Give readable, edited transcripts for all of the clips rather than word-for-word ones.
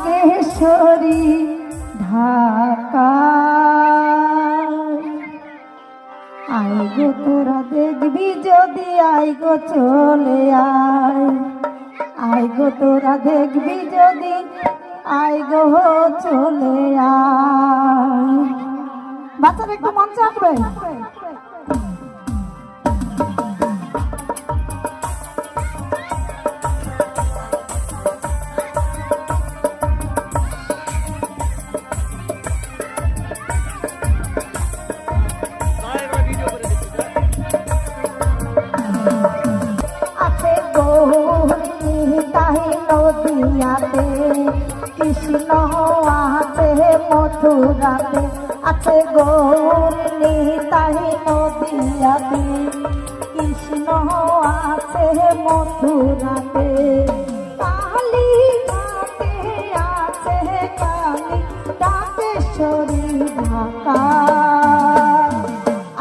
নাগেশ্বরী ঢাকা। আয় গো তোরা দেখবি যদি, আয় গো চলে আয়। আয় গো তোরা দেখবি যদি, আয় গো চলে আয়। বাচ্চারা একটু মঞ্চে আসবে। নদিয়াতে কৃষ্ণ আছে মথুরাতে, আছে গৌর নিতাই নদিয়াতে কৃষ্ণ আছে মথুরাতে। কালী ঘাটে আছে কালী নাগেশ্বরী ঢাকা।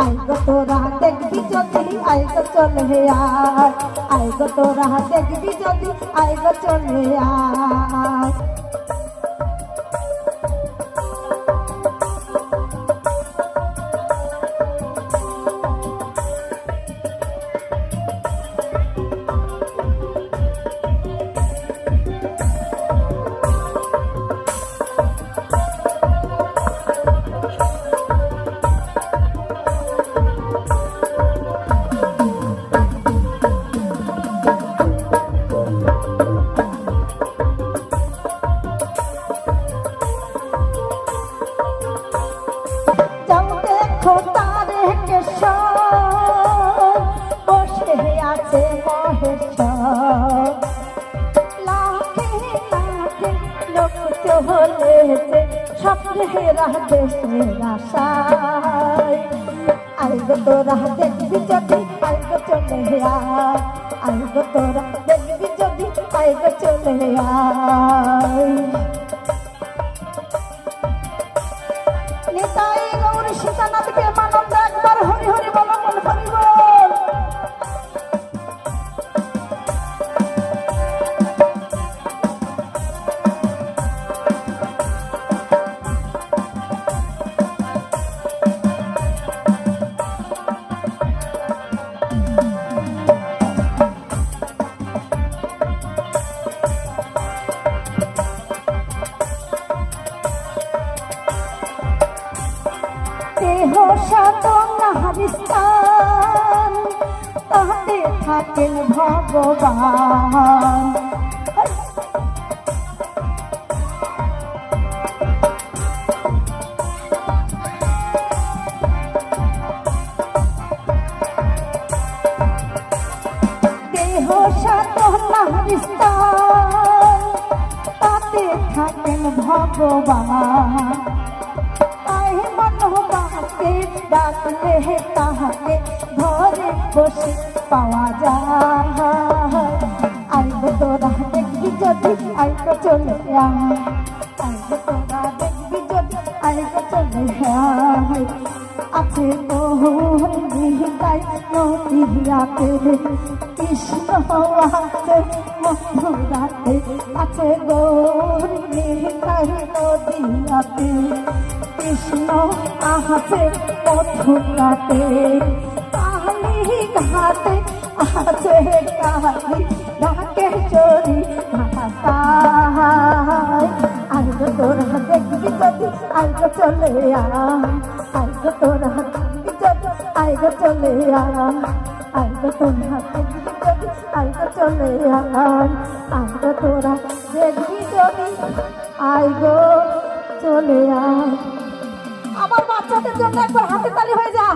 আয় গো তোরা দেখবি যদি, আয় গো চলে আয়। আয় গো তোরা দেখবি যদি, আয় গো চলে আয়। বসে আছে মহেশ্বর, লাখে লাখে লোক চলেছে স্বপ্নেরা দেশের আশায়। আয় গো তোরা দেখবি যদি, আয় গো চলে আয়। আয় গো তোরা দেখবি যদি, আয় গো চলে আয়। নিতাই গৌর সীতানাথকে মানব একবার হরি হরি বল, হরি বল। দেহ সাধনার স্থান, তাতে থাকেন ভগবান। দেহ সাধনার স্থান, তাতে থাকেন ভগবান। ডাকলে তাহাকে ঘরে বসে পাওয়া যায়। আয় গো তোরা দেখবি যদি, আয় গো চলে আয়। আয় গো তোরা দেখবি যদি, আয় গো চলে আয়। আছে গৌর নিতাই নদিয়াতে কৃষ্ণ আছে মথুরাতে, আছে গৌর নিতাই নদিয়াতে কৃষ্ণ আছে মথুরাতে। কালী ঘাটে আছে কালী নাগেশ্বরী ঢাকা। আয় গো তোরা দেখবি যদি, আয় গো চলে আয়। আয় গো তোরা দেখবি যদি, আয় গো চলে আয়। আয় গো তোরা দেখবি যদি, আয় গো চলে আয়। আয় গো তোরা দেখবি যদি, আয় গো চলে আয়। আমার বাচ্চাদের জন্য একবার হাতে তালি হয়ে যা।